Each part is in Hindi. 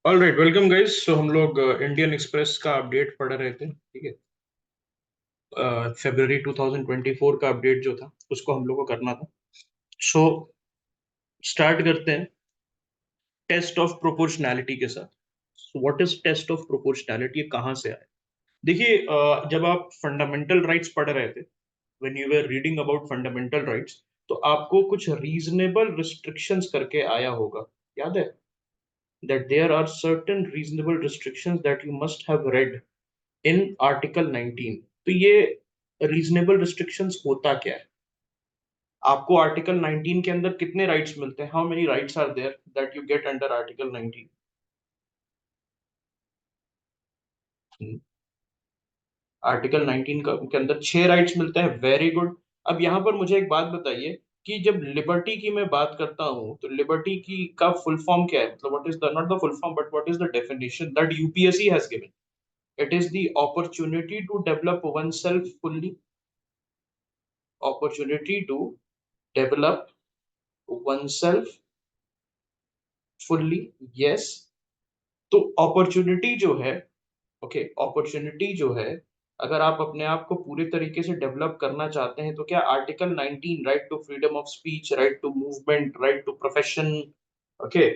All right, welcome guys. So हम लोग इंडियन एक्सप्रेस का अपडेट पढ़ रहे थे, ठीक है। February 2024 का अपडेट जो था उसको हम लोग को करना था। सो स्टार्ट करते हैं टेस्ट ऑफ प्रोपोर्शनैलिटी के साथ। What is test of proportionality, ये कहाँ से आया? देखिए, जब आप फंडामेंटल राइट्स पढ़ रहे थे, when you were reading about fundamental rights, तो आपको कुछ रीजनेबल रिस्ट्रिक्शंस करके आया होगा, याद है? That there are certain reasonable restrictions that you must have read in article 19। तो ये रीजनेबल रिस्ट्रिक्शंस होता क्या है? आपको आर्टिकल 19 के अंदर कितने राइट्स मिलते हैं? How many rights are there that you get under article 19? Article 19 के अंदर 6 राइट्स मिलते हैं। Very good. अब यहाँ पर मुझे एक बात बताइए कि जब लिबर्टी की मैं बात करता हूँ तो लिबर्टी की का फुल फॉर्म क्या है? मतलब what is the, not the full form, but what is the definition that UPSC has given? It is the opportunity to develop oneself fully, opportunity to develop oneself fully, yes। तो अपॉर्चुनिटी जो है, ओके, अपॉर्चुनिटी जो है, अगर आप अपने आप को पूरे तरीके से डेवलप करना चाहते हैं तो क्या article 19, right to freedom of speech, right to movement, right to profession, okay,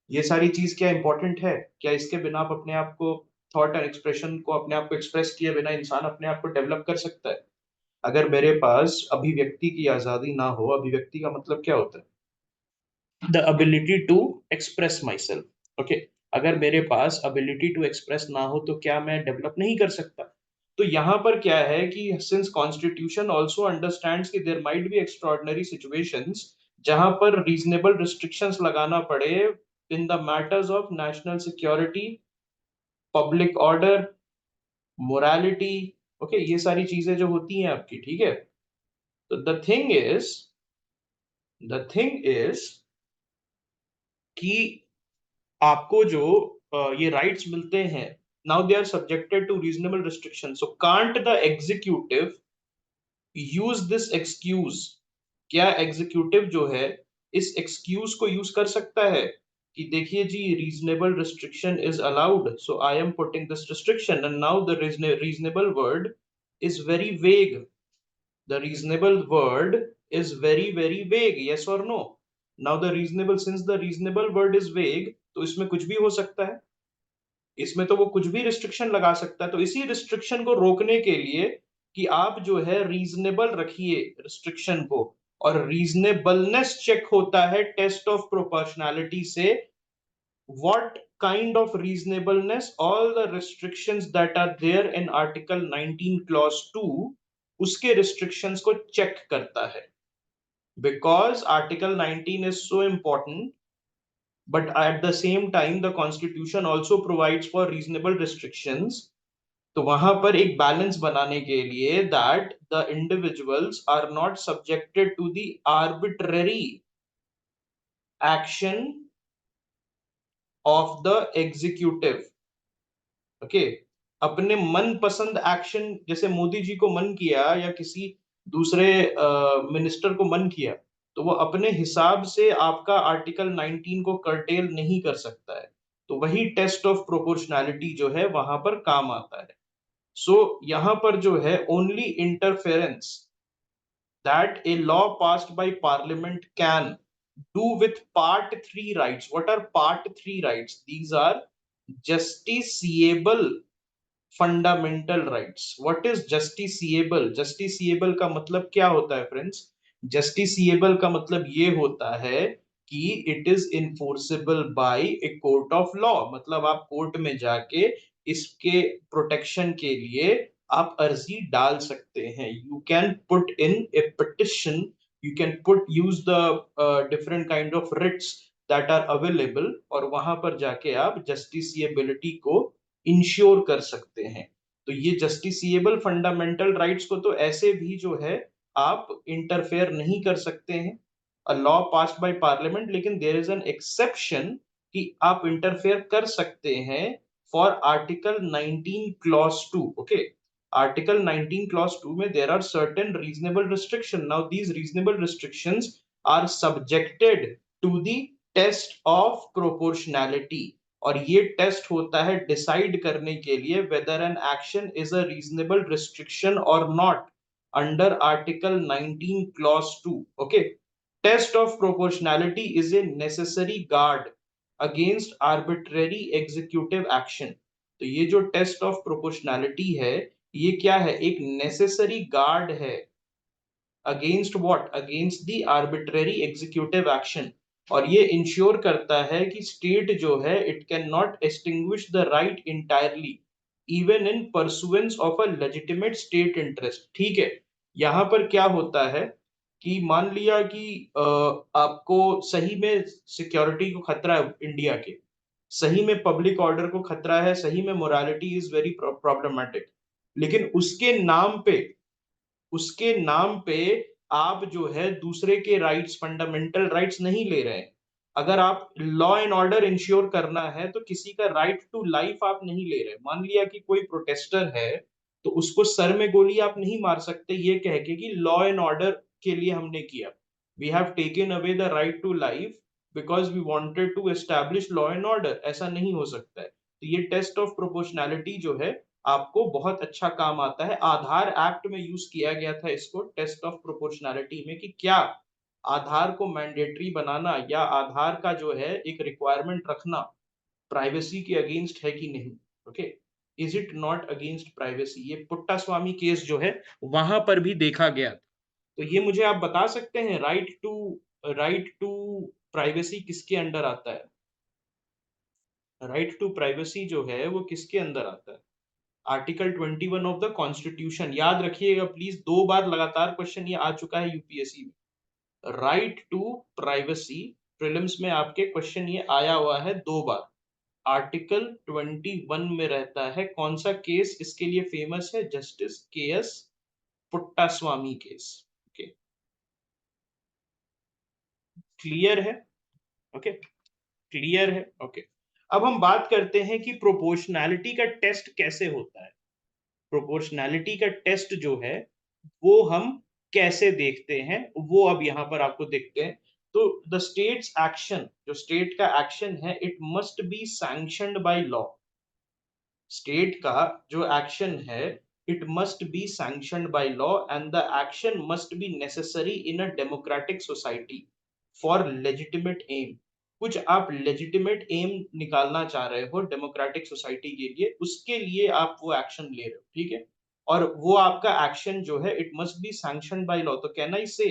ये सारी चीज क्या इंपॉर्टेंट है? क्या इसके बिना आप अपने आप को, थॉट एंड एक्सप्रेशन को अपने आप को एक्सप्रेस किए बिना इंसान अपने आप को डेवलप कर सकता है? अगर मेरे पास अभिव्यक्ति की आजादी ना हो, अभिव्यक्ति का मतलब क्या होता है? The ability to express myself, okay. अगर मेरे पास एबिलिटी टू एक्सप्रेस ना हो तो क्या मैं डेवलप नहीं कर सकता? तो यहाँ पर क्या है कि सिंस कॉन्स्टिट्यूशन ऑल्सो अंडरस्टैंड्स कि there might be extraordinary situations जहां पर रीजनेबल रिस्ट्रिक्शंस लगाना पड़े in the matters of national security, public order, morality, okay, ये सारी चीजें जो होती हैं आपकी, ठीक है। तो द थिंग इज कि आपको जो ये राइट्स मिलते हैं, now they are subjected to reasonable restriction. So can't the executive use this excuse? क्या एग्जीक्यूटिव जो है इस एक्सक्यूज को यूज कर सकता है कि देखिए जी, reasonable restriction is allowed, so I am putting this restriction, and now the reasonable word is very vague, the reasonable word is very very vague, yes or no? Now the reasonable, since the reasonable word is vague, तो इसमें कुछ भी हो सकता है, इसमें तो वो कुछ भी रिस्ट्रिक्शन लगा सकता है। तो इसी रिस्ट्रिक्शन को रोकने के लिए कि आप जो है रीजनेबल रखिए रिस्ट्रिक्शन को, और रीजनेबलनेस चेक होता है टेस्ट ऑफ प्रोपोर्शनैलिटी से। what kind of reasonableness? All the restrictions that are there in article 19 clause 2 उसके restrictions को check करता है, because article 19 is so important, but at the same time the constitution also provides for reasonable restrictions। तो वहां पर एक बैलेंस बनाने के लिए that the individuals are not subjected to the arbitrary action of the executive, okay. अपने मन पसंद एक्शन, जैसे मोदी जी को मन किया या किसी दूसरे मिनिस्टर को मन किया, तो वो अपने हिसाब से आपका आर्टिकल 19 को कर्टेल नहीं कर सकता है। तो वही टेस्ट ऑफ प्रोपोर्शनैलिटी जो है वहां पर काम आता है। सो यहाँ पर जो है only interference that a law passed by parliament can do with part 3 rights. What are part 3 rights? These are justiciable fundamental rights. What is justiciable? Justiciable का मतलब क्या होता है फ्रेंड्स? जस्टिसिएबल का मतलब ये होता है कि it is enforceable by a court of law. मतलब आप कोर्ट में जाके इसके प्रोटेक्शन के लिए आप अर्जी डाल सकते हैं। You can put in a petition, you can put use the different kind of writs that are available, और वहां पर जाके आप जस्टिसिएबिलिटी को इंश्योर कर सकते हैं। तो ये जस्टिसिएबल फंडामेंटल राइट्स को तो ऐसे भी जो है आप इंटरफेयर नहीं कर सकते हैं, a law passed by parliament. लेकिन देयर इज एन एक्सेप्शन कि आप इंटरफेयर कर सकते हैं for article 19 clause 2, okay. Article 19 clause 2 में there are certain reasonable restriction. Now these reasonable restrictions are subjected to the test of proportionality. और ये टेस्ट होता है डिसाइड करने के लिए whether an action is a reasonable restriction और not under article 19 clause 2। Okay, test of proportionality is a necessary guard against arbitrary executive action. तो ये जो टेस्ट ऑफ प्रोपोर्शनैलिटी है, ये क्या है, एक नेसेसरी गार्ड है against what, against the arbitrary executive action. और ये इंश्योर करता है कि स्टेट जो है it can not extinguish the right entirely even in pursuance of a legitimate state interest. ठीक है, यहां पर क्या होता है कि मान लिया कि आपको सही में सिक्योरिटी को खतरा है इंडिया के, सही में पब्लिक ऑर्डर को खतरा है, सही में मोरालिटी इज वेरी प्रॉब्लमेटिक, लेकिन उसके नाम पे आप जो है दूसरे के राइट्स, फंडामेंटल राइट्स नहीं ले रहे हैं। अगर आप लॉ एंड ऑर्डर इंश्योर करना है तो किसी का राइट टू लाइफ आप नहीं ले रहे। मान लिया कि कोई प्रोटेस्टर है, तो उसको सर में गोली आप नहीं मार सकते ये कह के कि लॉ एंड ऑर्डर के लिए हमने किया, we have taken away the right to life because we wanted to establish law and order. ऐसा नहीं हो सकता है। तो ये टेस्ट ऑफ प्रोपोर्शनैलिटी जो है आपको बहुत अच्छा काम आता है। आधार एक्ट में यूज किया गया था इसको टेस्ट ऑफ प्रोपोर्शनैलिटी में, कि क्या आधार को मैंडेटरी बनाना या आधार का जो है एक रिक्वायरमेंट रखना प्राइवेसी के अगेंस्ट है कि नहीं। Okay, is it not against privacy, ये पुट्टा स्वामी केस जो है वहां पर भी देखा गया। तो ये मुझे आप बता सकते हैं राइट टू प्राइवेसी किसके अंडर आता है? राइट टू प्राइवेसी जो है वो किसके अंदर आता है? Article 21 of the constitution. याद रखिएगा प्लीज, 2 बार लगातार क्वेश्चन ये आ चुका है यूपीएससी में। राइट टू प्राइवेसी, प्रीलिम्स में आपके क्वेश्चन ये आया हुआ है 2 बार। आर्टिकल 21 में रहता है। कौन सा केस इसके लिए फेमस है? जस्टिस के S Puttaswamy case. Okay, clear है? ओके, क्लियर है? ओके, अब हम बात करते हैं कि प्रोपोर्शनैलिटी का टेस्ट कैसे होता है। प्रोपोर्शनैलिटी का टेस्ट जो है वो हम कैसे देखते हैं, वो अब यहां पर आपको देखते हैं। तो द स्टेट्स एक्शन, जो स्टेट का एक्शन है, it must be sanctioned by law. State का जो एक्शन है it must be sanctioned by law and the action must be necessary in a democratic society for legitimate aim. कुछ आप लेजिटिमेट एम निकालना चाह रहे हो डेमोक्रेटिक सोसाइटी के लिए, उसके लिए आप वो एक्शन ले रहे हो, ठीक है। और वो आपका एक्शन जो है it must be sanctioned by law. तो कैन आई से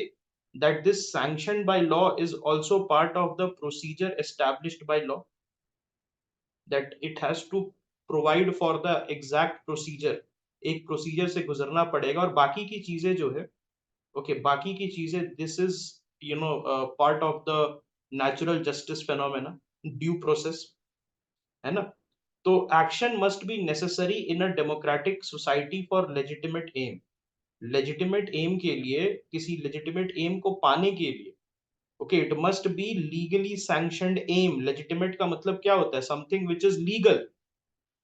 that this sanctioned by law is also part of the procedure established by law, that it has to provide for the exact procedure। एक प्रोसीजर से गुजरना पड़ेगा और बाकी की चीजें जो है, ओके, बाकी की चीजें this is part of the natural justice phenomena, due process, है ना। तो action must be necessary in a democratic society for legitimate aim. Legitimate aim के लिए, किसी लेजिटिमेट एम को पाने के लिए, okay, it must be legally sanctioned aim. Legitimate का मतलब क्या होता है? Something which is legal,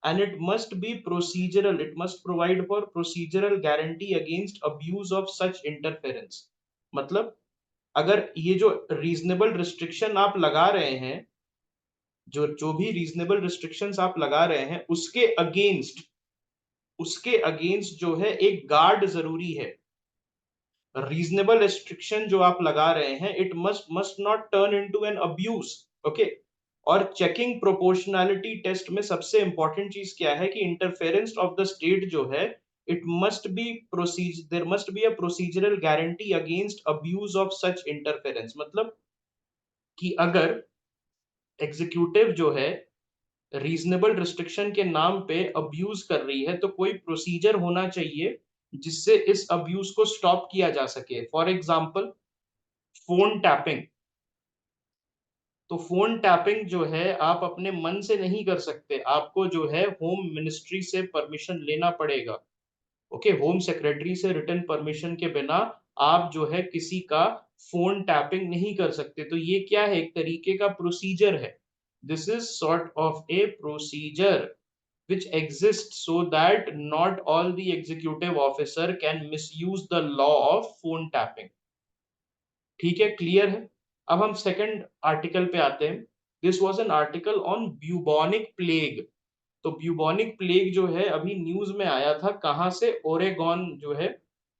and it must be procedural, it must provide for procedural guarantee against abuse of such interference। मतलब अगर ये जो रीजनेबल रिस्ट्रिक्शन आप लगा रहे हैं, जो जो भी रीजनेबल रिस्ट्रिक्शंस आप लगा रहे हैं, उसके अगेंस्ट जो है एक गार्ड जरूरी है। रीजनेबल रिस्ट्रिक्शन जो आप लगा रहे हैं it must not turn into an abuse. Okay, और चेकिंग प्रोपोर्शनैलिटी टेस्ट में सबसे इंपॉर्टेंट चीज क्या है कि इंटरफेरेंस ऑफ द स्टेट जो है it must be proceed there must be a procedural guarantee against abuse of such interference. मतलब कि अगर एग्जीक्यूटिव जो है रीजनेबल रिस्ट्रिक्शन के नाम पे अब्यूज कर रही है तो कोई प्रोसीजर होना चाहिए जिससे इस अब्यूज को स्टॉप किया जा सके। For example phone tapping. तो फोन टैपिंग जो है आप अपने मन से नहीं कर सकते, आपको जो है होम मिनिस्ट्री से परमिशन लेना पड़ेगा। ओके, होम सेक्रेटरी से रिटन परमिशन के बिना आप जो है किसी का फोन टैपिंग नहीं कर सकते। तो ये क्या है? एक तरीके का प्रोसीजर है। This is sort of A procedure which exists so that not all the executive officer can misuse the law of phone tapping। ठीक है, क्लियर है? अब हम सेकंड आर्टिकल पे आते हैं। This was an article on bubonic plague. तो ब्यूबोनिक प्लेग जो है अभी न्यूज में आया था, कहाँ से? ओरेगॉन जो है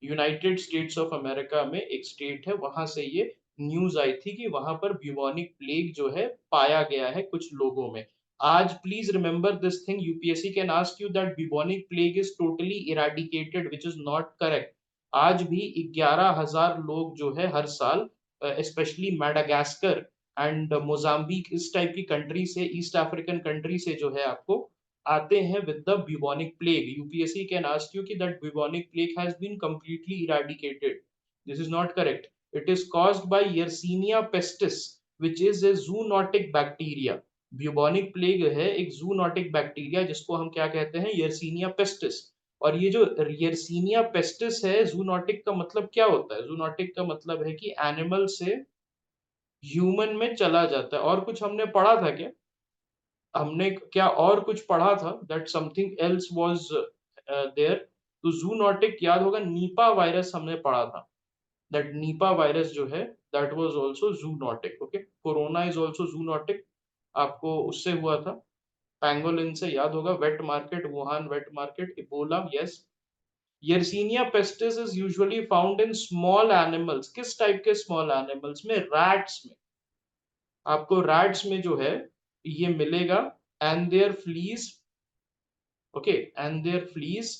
यूनाइटेड स्टेट्स ऑफ अमेरिका में एक स्टेट है, वहां से ये न्यूज आई थी कि वहां पर ब्यूबोनिक प्लेग जो है पाया गया है कुछ लोगों में। आज please remember this thing, UPSC can ask you that bubonic plague is totally eradicated, which is not correct. आज भी 11,000 लोग जो है हर साल, स्पेशली मेडागास्कर एंड मोजाम्बिक, इस टाइप की कंट्री से, ईस्ट अफ्रीकन कंट्री से जो है आपको आते हैं with the bubonic plague. UPSC can ask you कि that bubonic plague has been completely eradicated. This is not correct. It is caused by Yersinia pestis, which is a zoonotic bacteria. Bubonic plague है एक zoonotic bacteria जिसको हम क्या कहते हैं? Yersinia pestis. और ये जो Yersinia pestis है, zoonotic का मतलब क्या होता है? Zoonotic का मतलब है कि एनिमल से ह्यूमन में चला जाता है। और कुछ हमने पढ़ा था क्या? हमने क्या और कुछ पढ़ा था? That something else was there. तो जूनोटिक याद होगा, नीपा वायरस हमने पढ़ा था। दैट नीपा वायरस जो है that was also zoonotic. Okay, corona is also zoonotic. आपको उससे हुआ था, पैंगोलिन से, याद होगा। Wet market, Wuhan wet market, Ebola, yes. Yersinia pestis is usually found in small animals. किस टाइप के स्मॉल एनिमल्स में? रैट्स में। आपको रैट्स में जो है ये मिलेगा। And their fleas, okay, and their fleas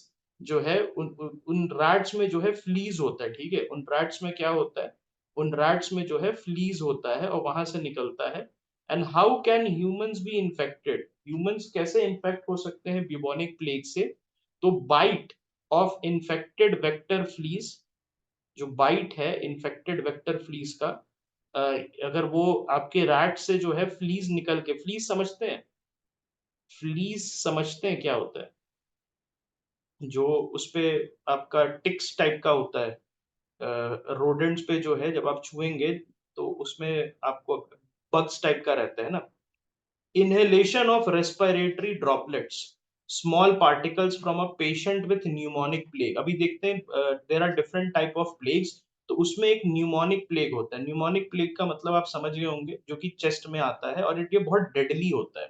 जो है उन रैट्स में जो है फ्लीज होता है, ठीक है? उन रैट्स में क्या होता है? उन रैट्स में जो है फ्लीज होता है और वहां से निकलता है। And how can humans be infected? Humans कैसे इन्फेक्ट हो सकते हैं ब्यूबोनिक प्लेग से? तो bite of infected vector fleas, जो बाइट है इन्फेक्टेड वेक्टर फ्लीज का, अ, अगर वो आपके रैट से जो है फ्लीज निकल के, फ्लीज समझते हैं? फ्लीज समझते हैं क्या होता है? जो उसपे आपका टिक्स टाइप का होता है, रोडेंट्स पे जो है जब आप छुएंगे तो उसमें आपको बग्स टाइप का रहता है ना। Inhalation of respiratory droplets, small particles from a patient with pneumonic plague. अभी देखते हैं there are different type of plagues. तो उसमें एक न्यूमोनिक प्लेग होता है। न्यूमोनिक प्लेग का मतलब आप समझ गए होंगे, जो कि चेस्ट में आता है और ये बहुत डेडली होता है।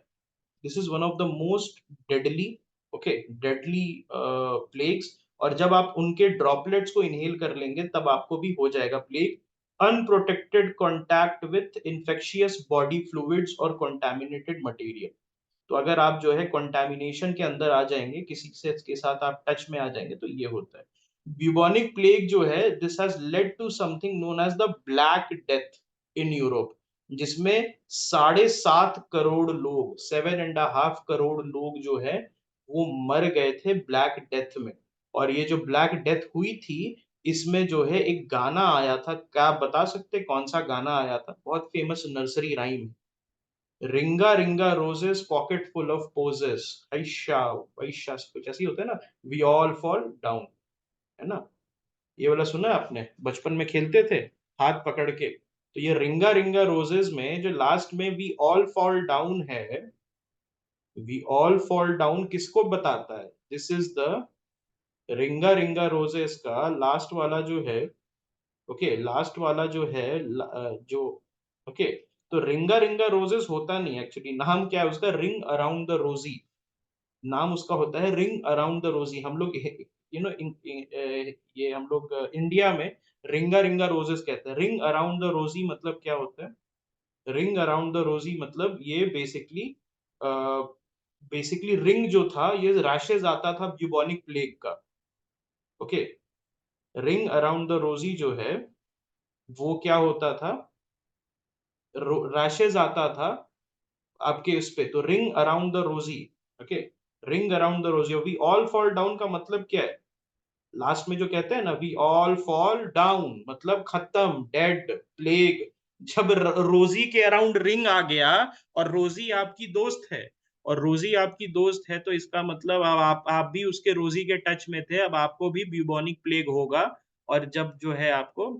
This is one of the most deadly, okay, deadly plagues. और जब आप उनके ड्रॉपलेट्स को इनहेल कर लेंगे तब आपको भी हो जाएगा plague. Unprotected contact with infectious body fluids और कॉन्टैमिनेटेड मटेरियल। तो अगर आप जो है कंटामिनेशन के अंदर आ जाएंगे, किसी से के साथ आप टच में आ जाएंगे, तो ये होता है। ब्यूबोनिक प्लेग जो है, this has led to something known as the black death in Europe, जिसमें 7.5 करोड़ लोग, 7.5 करोड़ लोग जो है वो मर गए थे ब्लैक डेथ में। और ये जो ब्लैक डेथ हुई थी, इसमें जो है एक गाना आया था, क्या आप बता सकते कौन सा गाना आया था? बहुत famous nursery rhyme, ringa ringa roses pocket full of posies, ऐशा वैशा, कुछ ऐसी होता है ना, वी ऑल फॉल डाउन, है ना? ये वाला सुना है आपने? बचपन में खेलते थे हाथ पकड़ के। तो ये रिंगा रिंगा रोजेस में जो लास्ट में वी ऑल फॉल डाउन है, वी ऑल फॉल डाउन किसको बताता है? दिस इज द रिंगा रिंगा रोजेस का लास्ट वाला जो है, ओके, लास्ट वाला जो है जो, ओके। तो रिंगा रिंगा रोजेस होता नहीं एक्चुअली, नाम क्या है उसका? रिंग अराउंड द रोजी। नाम उसका होता है रिंग अराउंड द रोजी। हम लोग ये हम लोग इंडिया में रिंगा रिंगा रोजेस कहते हैं। रिंग अराउंड द रोजी मतलब क्या होता है? रिंग अराउंड द रोजी मतलब ये बेसिकली, बेसिकली रिंग जो था, ये रैशेज आता था ब्यूबोनिक प्लेग का, ओके। रिंग अराउंड द रोजी जो है वो क्या होता था? रैशेज आता था आपके इस पे। तो ring around the rosy, okay, ring around the rosy. We all fall down का मतलब क्या है? लास्ट में जो कहते हैं ना, वी ऑल फॉल डाउन, मतलब खत्म, डेड, प्लेग। जब रोजी के अराउंड रिंग आ गया, और रोजी आपकी दोस्त है, और रोजी आपकी दोस्त है, तो इसका मतलब अब आप भी उसके रोजी के टच में थे, अब आपको भी ब्यूबोनिक प्लेग होगा। और जब जो है आपको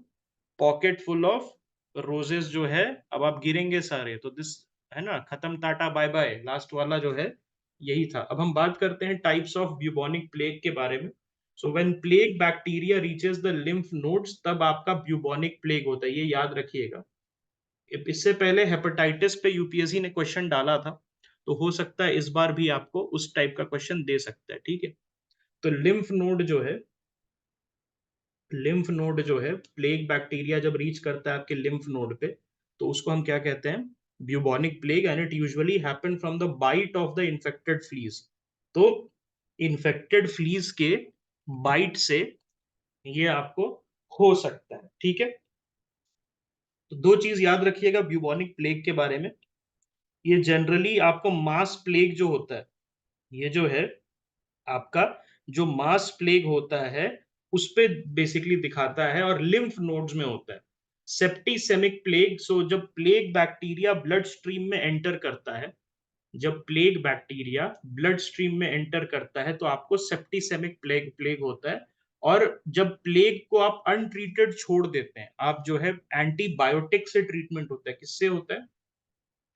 पॉकेट फुल ऑफ रोजेस जो है, अब आप गिरेंगे सारे, तो दिस, है ना, खत्म, टाटा बाय बाय, लास्ट वाला जो है यही था। अब हम बात करते हैं टाइप्स ऑफ ब्यूबोनिक प्लेग के बारे में। So when plague bacteria reaches the lymph nodes, तब आपका ब्यूबोनिक प्लेग होता है, ये याद रखिएगा। इससे पहले हेपेटाइटिस पे यूपीएससी ने क्वेश्चन डाला था, तो हो सकता है इस बार भी आपको उस टाइप का क्वेश्चन दे सकता है, ठीक है। तो लिम्फ नोड जो है प्लेग बैक्टीरिया जब रीच करता है आपके लिम्फ नोड पे, तो उसको हम क्या कहते हैं, bubonic plague, and it usually happen from the bite of the infected fleas. तो इन्फेक्टेड फ्लीज के बाइट से ये आपको हो सकता है, ठीक है। तो दो चीज याद रखिएगा ब्यूबोनिक प्लेग के बारे में, ये जनरली आपको मास प्लेग जो होता है, ये जो है आपका जो मास प्लेग होता है उस पे बेसिकली दिखाता है, और लिम्फ नोड्स में होता है। सेप्टिसेमिक प्लेग, सो जब प्लेग बैक्टीरिया ब्लड स्ट्रीम में एंटर करता है, जब प्लेग बैक्टीरिया ब्लड स्ट्रीम में एंटर करता है तो आपको सेप्टिसेमिक प्लेग प्लेग होता है। और जब प्लेग को आप अनट्रीटेड छोड़ देते हैं, आप जो है एंटीबायोटिक से ट्रीटमेंट होता है, किससे होता है,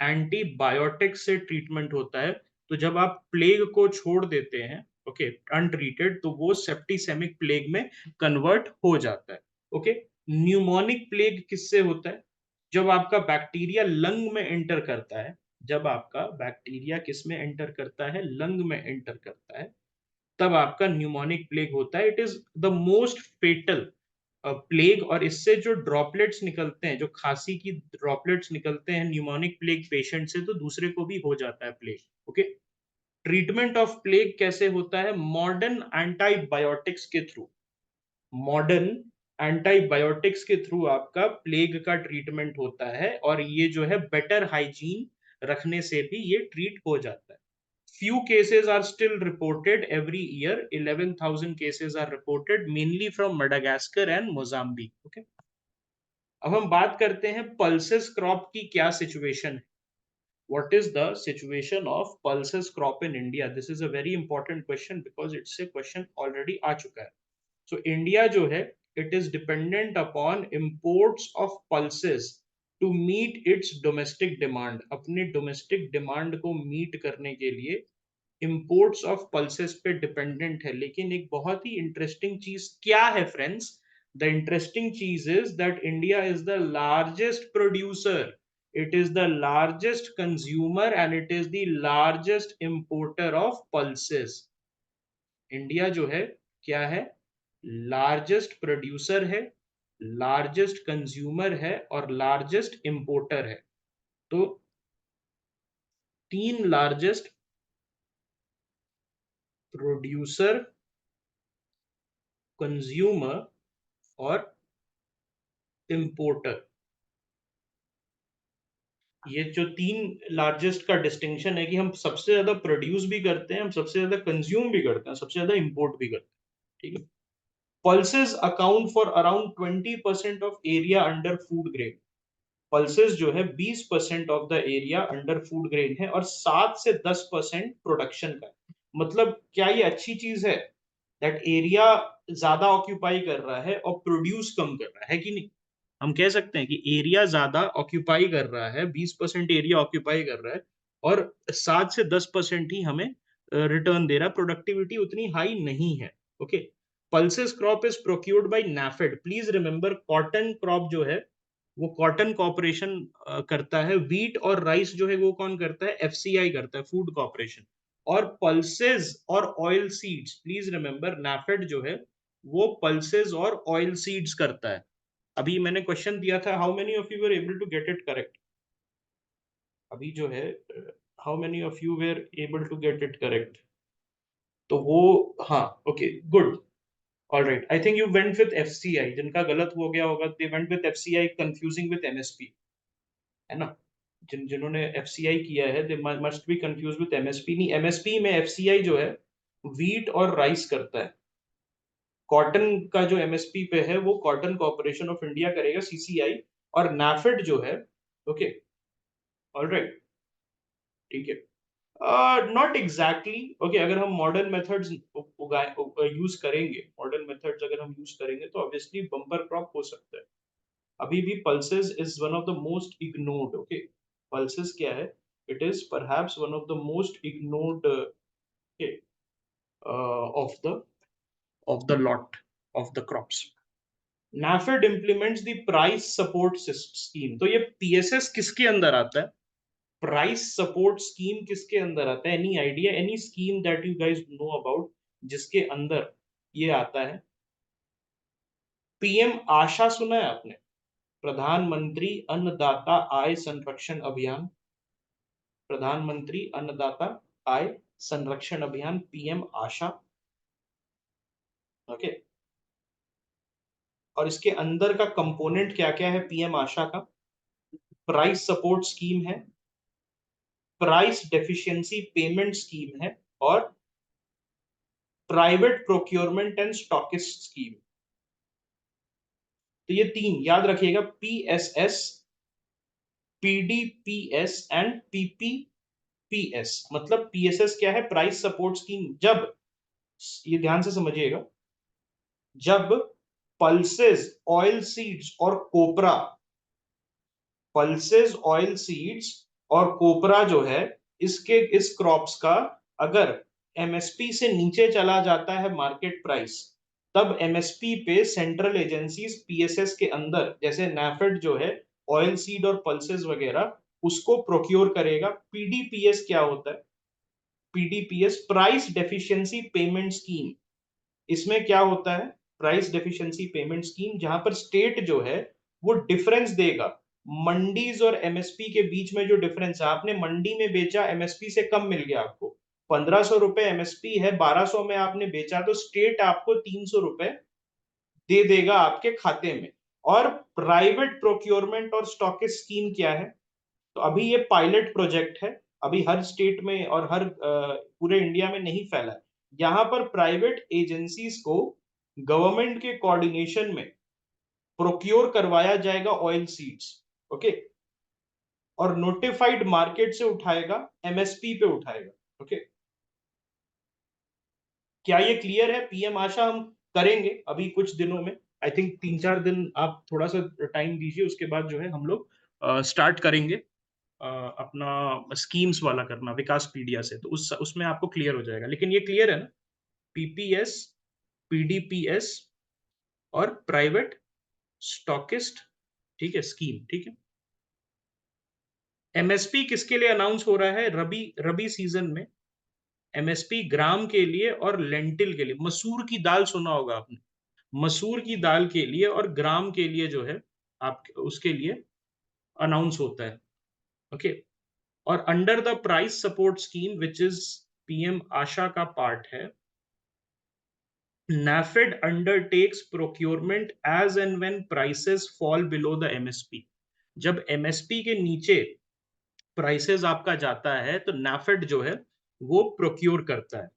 एंटीबायोटिक से ट्रीटमेंट होता है। तो जब आप प्लेग को छोड़ देते हैं, ओके, अनट्रीटेड, तो वो सेप्टिसेमिक प्लेग में कन्वर्ट हो जाता है, ओके। न्यूमोनिक प्लेग किससे होता है, जब आपका बैक्टीरिया लंग में एंटर करता है, जब आपका बैक्टीरिया किस में एंटर करता है, लंग में एंटर करता है, तब आपका न्यूमोनिक प्लेग होता है। It is the most fatal plague, और इससे जो ड्रॉपलेट्स निकलते हैं, जो खांसी की ड्रॉपलेट्स निकलते हैं न्यूमोनिक प्लेग पेशेंट से, तो दूसरे को भी हो जाता है plague, okay. Treatment of plague कैसे होता है, मॉडर्न एंटीबायोटिक्स के थ्रू, मॉडर्न एंटीबायोटिक्स के थ्रू आपका प्लेग का ट्रीटमेंट होता है, और ये जो है बेटर हाइजीन रखने से भी ये ट्रीट हो जाता है। Few cases are still reported every year. 11,000 cases are reported mainly from Madagascar and Mozambique. Okay. अब हम बात करते हैं पल्सेस क्रॉप की क्या सिचुएशन है। What is the situation of pulses crop in India? This is a very important question because it's a question already आ चुका है। So India जो है, it is dependent upon imports of pulses to meet its domestic demand. अपने domestic demand को meet करने के लिए इंपोर्ट्स ऑफ पल्सेस पे डिपेंडेंट है। लेकिन एक बहुत ही इंटरेस्टिंग चीज क्या है फ्रेंड्स, द इंटरेस्टिंग चीज is that India is the largest producer, it is the largest consumer, and it is the largest importer of pulses. India जो है क्या है, लार्जेस्ट प्रोड्यूसर है, लार्जेस्ट कंज्यूमर है, और लार्जेस्ट इंपोर्टर है। तो तीन लार्जेस्ट, प्रोड्यूसर, कंज्यूमर और इंपोर्टर, ये जो तीन लार्जेस्ट का डिस्टिंक्शन है कि हम सबसे ज्यादा प्रोड्यूस भी करते हैं, हम सबसे ज्यादा कंज्यूम भी करते हैं, सबसे ज्यादा इंपोर्ट भी करते हैं, ठीक है। Pulses account for around 20% of area under food grain. Pulses जो है 20% of the area under food grain है, और 7 से 10% प्रोडक्शन का है। मतलब क्या ये अच्छी चीज है, दैट एरिया ज्यादा ऑक्यूपाई कर रहा है और प्रोड्यूस कम कर रहा है कि नहीं। हम कह सकते हैं कि एरिया ज्यादा ऑक्यूपाई कर रहा है, 20% एरिया ऑक्यूपाई कर रहा है, और 7 से 10% ही हमें रिटर्न दे रहा है, प्रोडक्टिविटी उतनी हाई नहीं है, okay. Pulses crop is procured by NAFED. Please remember, cotton crop जो है वो कॉटन कॉर्पोरेशन करता है, व्हीट और राइस जो है वो कौन करता है, एफसीआई करता है, फूड कॉर्पोरेशन। और पल्सेस और oil seeds, please remember, NAFED जो है वो पल्सेस और ऑयल सीड्स करता है। अभी मैंने क्वेश्चन दिया था, how many of you were able to get it correct, अभी जो है how many of you were able to get it correct, तो वो, हाँ, okay, good, alright. I think you went with FCI, जिनका गलत हो गया होगा they went with FCI confusing with MSP, है ना। जिन्होंने एफसीआई किया है they must be confuse with MSP. नहीं, एमएसपी में एफसीआई जो है व्हीट और राइस करता है, कॉटन का जो एमएसपी पे है वो कॉटन कॉर्पोरेशन ऑफ इंडिया करेगा, सीसीआई। और नाफेड जो है, ओके, ऑलराइट, ठीक है। नॉट एग्जैक्टली, ओके, अगर हम मॉडर्न मेथड्स यूज करेंगे, मॉडर्न मेथड्स अगर हम यूज करेंगे तो ऑब्वियसली बम्पर क्रॉप हो सकता है। अभी भी pulses is one of the most ignored, okay. Pulses क्या है, it is perhaps one of the most ignored of the lot of the crops. NAFED implements the price support scheme. तो ये PSS किसके अंदर आता है? प्राइस सपोर्ट स्कीम किसके अंदर आता है? Any idea, any scheme that you guys know about जिसके अंदर ये आता है? पीएम आशा सुना है आपने? प्रधानमंत्री अन्नदाता आय संरक्षण अभियान। प्रधानमंत्री अन्नदाता आय संरक्षण अभियान, पीएम आशा। ओके, और इसके अंदर का कंपोनेंट क्या क्या है पीएम आशा का? प्राइस सपोर्ट स्कीम है, प्राइस डेफिशिएंसी पेमेंट स्कीम है, और private procurement and stockist scheme. तो ये तीन याद रखिएगा, पीएसएस, पीडीपीएस एंड पीपीपीएस। मतलब पीएसएस क्या है? Price support scheme. जब, ये ध्यान से समझिएगा, जब पल्सेस ऑयल सीड्स और कोपरा, पल्सेस ऑयल सीड्स और कोपरा जो है, इसके इस क्रॉप्स का अगर एमएसपी से नीचे चला जाता है मार्केट प्राइस, तब एमएसपी पे सेंट्रल एजेंसीज पीएसएस के अंदर, जैसे नाफेड जो है ऑयल सीड और पल्सेस वगैरह, उसको प्रोक्योर करेगा। पीडीपीएस क्या होता है? पीडीपीएस प्राइस डेफिशिएंसी पेमेंट स्कीम। इसमें क्या होता है? प्राइस डेफिशिएंसी पेमेंट स्कीम, जहां पर स्टेट जो है वो डिफरेंस देगा मंडीज और एमएसपी के बीच में। जो डिफरेंस है, आपने मंडी में बेचा, एमएसपी से कम मिल गया आपको, 1500 रुपए एमएसपी है, 1200 में आपने बेचा, तो स्टेट आपको 300 रुपए दे देगा आपके खाते में। और प्राइवेट प्रोक्योरमेंट और स्टॉकिस्ट स्कीम क्या है? तो अभी ये पायलट प्रोजेक्ट है, अभी हर स्टेट में और हर पूरे इंडिया में नहीं फैला है। यहां पर प्राइवेट एजेंसीज को गवर्नमेंट के कोऑर्डिनेशन में प्रोक्योर करवाया जाएगा ऑयल सीड्स। ओके, और नोटिफाइड मार्केट से उठाएगा, एमएसपी पे उठाएगा। ओके, क्या ये क्लियर है? पीएम आशा हम करेंगे अभी कुछ दिनों में, आई थिंक 3-4 दिन आप थोड़ा सा टाइम दीजिए, उसके बाद जो है हम लोग स्टार्ट करेंगे अपना स्कीम्स वाला करना विकास पीडिया से। तो उसमें आपको क्लियर हो जाएगा। लेकिन ये क्लियर है ना, पीपीएस, पीडीपीएस और प्राइवेट स्टॉकिस्ट, ठीक है, स्कीम, ठीक है। एमएसपी किसके लिए अनाउंस हो रहा है? रबी रबी सीजन में एमएसपी ग्राम के लिए और लेंटिल के लिए, मसूर की दाल सुना होगा आपने, मसूर की दाल के लिए और ग्राम के लिए जो है आप उसके लिए अनाउंस होता है। ओके, और under the price support scheme which is PM Aasha का पार्ट है, NAFED undertakes procurement as and when prices fall below the MSP। जब MSP के नीचे प्राइसेस आपका जाता है तो NAFED जो है वो प्रोक्योर करता है।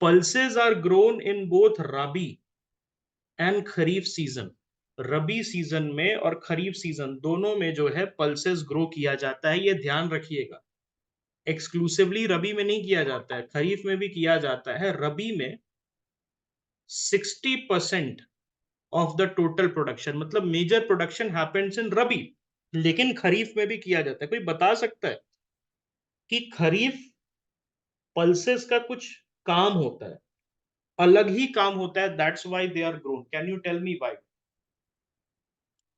Pulses are grown in both rabi and kharif season. Rabi season में और खरीफ सीजन दोनों में जो है पल्सेस ग्रो किया जाता है, ये ध्यान रखिएगा। एक्सक्लूसिवली रबी में नहीं किया जाता है, खरीफ में भी किया जाता है। रबी में 60% ऑफ द टोटल प्रोडक्शन, मतलब मेजर प्रोडक्शन हैपेंस इन रबी, लेकिन खरीफ में भी किया जाता है। कोई बता सकता है कि खरीफ पल्सेस का कुछ काम होता है, अलग ही काम होता है, that's why they are grown? Can you tell me why?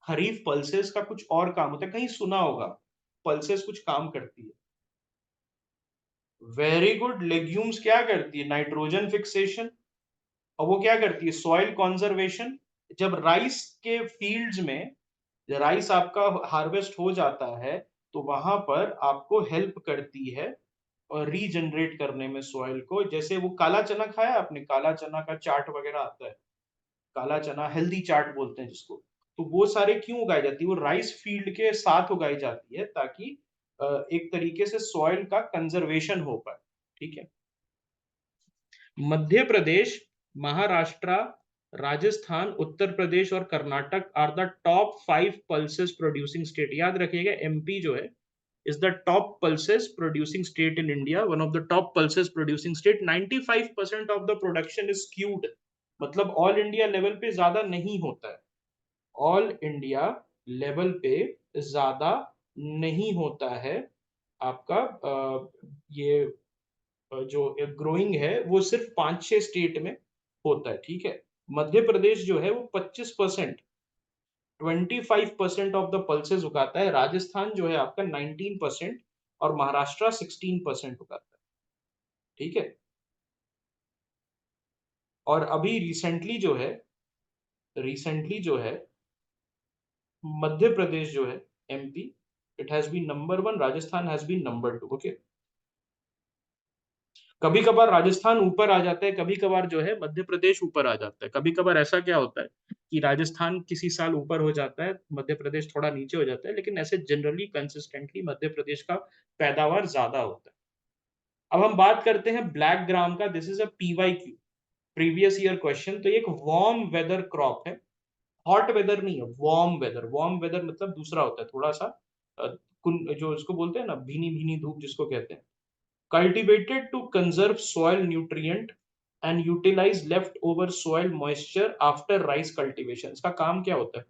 Kharif pulses का कुछ और काम होता है, कहीं सुना होगा पल्सेस कुछ काम करती है? Very good. लेग्यूम्स क्या करती है? Nitrogen fixation. और वो क्या करती है? Soil conservation. जब राइस के फील्ड्स में राइस आपका हार्वेस्ट हो जाता है, तो वहां पर आपको हेल्प करती है और रीजनरेट करने में सॉइल को। जैसे वो काला चना खाया आपने, काला चना का चाट वगैरह आता है, काला चना हेल्दी चाट बोलते हैं जिसको। तो वो सारे क्यों उगाई जाती है? वो राइस फील्ड के साथ उगाई जाती है ताकि एक तरीके से सॉइल का कंजर्वेशन हो पाए, ठीक है। मध्य प्रदेश, महाराष्ट्र, राजस्थान, उत्तर प्रदेश और Karnataka are the top 5 pulses producing state. याद रखिएगा, एमपी जो है is the top pulses producing state in India, one of the top pulses producing state। 95% of the production is skewed, मतलब ऑल इंडिया लेवल पे ज्यादा नहीं होता है, ऑल इंडिया लेवल पे ज्यादा नहीं होता है आपका। ये जो ग्रोइंग है वो सिर्फ 5-6 स्टेट में होता है, ठीक है। मध्य प्रदेश जो है वो 25%, 25% ऑफ द पल्सेस उगाता है। राजस्थान जो है आपका 19% और महाराष्ट्र 16% उगाता है। ठीक है। और अभी रिसेंटली जो है मध्य प्रदेश जो है, MP, it has been number 1, Rajasthan has been number 2। Okay. कभी कभार राजस्थान ऊपर आ जाता है, कभी कभार जो है मध्य प्रदेश ऊपर आ जाता है। कभी कभार ऐसा क्या होता है कि राजस्थान किसी साल ऊपर हो जाता है, मध्य प्रदेश थोड़ा नीचे हो जाता है, लेकिन ऐसे जनरली कंसिस्टेंटली मध्य प्रदेश का पैदावार ज्यादा होता है। अब हम बात करते हैं ब्लैक ग्राम का। This is a PYQ, previous year question. तो ये एक वार्म वेदर क्रॉप है, हॉट वेदर नहीं है, वार्म वेदर। वार्म वेदर मतलब दूसरा होता है, थोड़ा सा जो इसको बोलते हैं ना, भीनी भीनी धूप जिसको कहते हैं। Cultivated to conserve soil nutrient and utilize leftover soil moisture after rice cultivation। इसका काम क्या होता है?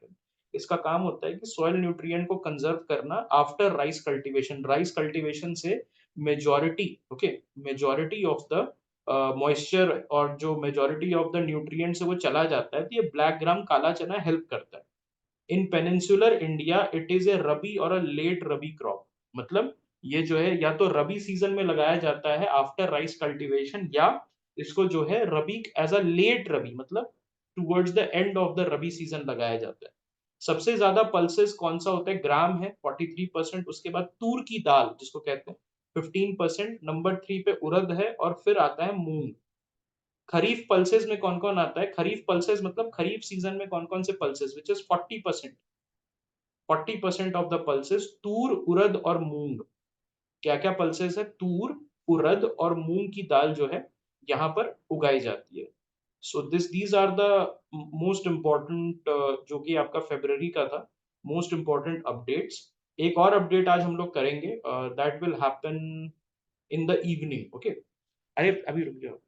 इसका काम होता है कि soil nutrient को conserve करना after rice cultivation। rice cultivation से majority, okay, majority of the moisture और जो majority of the nutrients है वो चला जाता है, तो ये ब्लैक ग्राम काला चना हेल्प करता है। In peninsular India it is a rabi और अ लेट रबी क्रॉप। मतलब ये जो है या तो रबी सीजन में लगाया जाता है आफ्टर राइस कल्टीवेशन, या इसको जो है रबी एज अ लेट रबी, मतलब towards the end of the rabi season लगाया जाता है। सबसे ज्यादा पल्सेस कौन सा होता है? ग्राम है 43%, उसके बाद तूर की दाल जिसको कहते हैं 15%, नंबर 3 पे उड़द है, और फिर आता है मूंग। खरीफ पल्सेस में कौन कौन आता है? खरीफ पल्सेस मतलब खरीफ सीजन में कौन कौन से pulses, which is 40%। 40% of the pulses tur, urad और मूंग। क्या क्या पल्सेस है? तूर, उड़द और मूंग की दाल जो है यहाँ पर उगाई जाती है। So these are the most important, जो कि आपका फेब्रवरी का था, मोस्ट इंपॉर्टेंट अपडेट्स। एक और अपडेट आज हम लोग करेंगे, that will happen in the evening. Okay. अरे अभी रुक जाओ।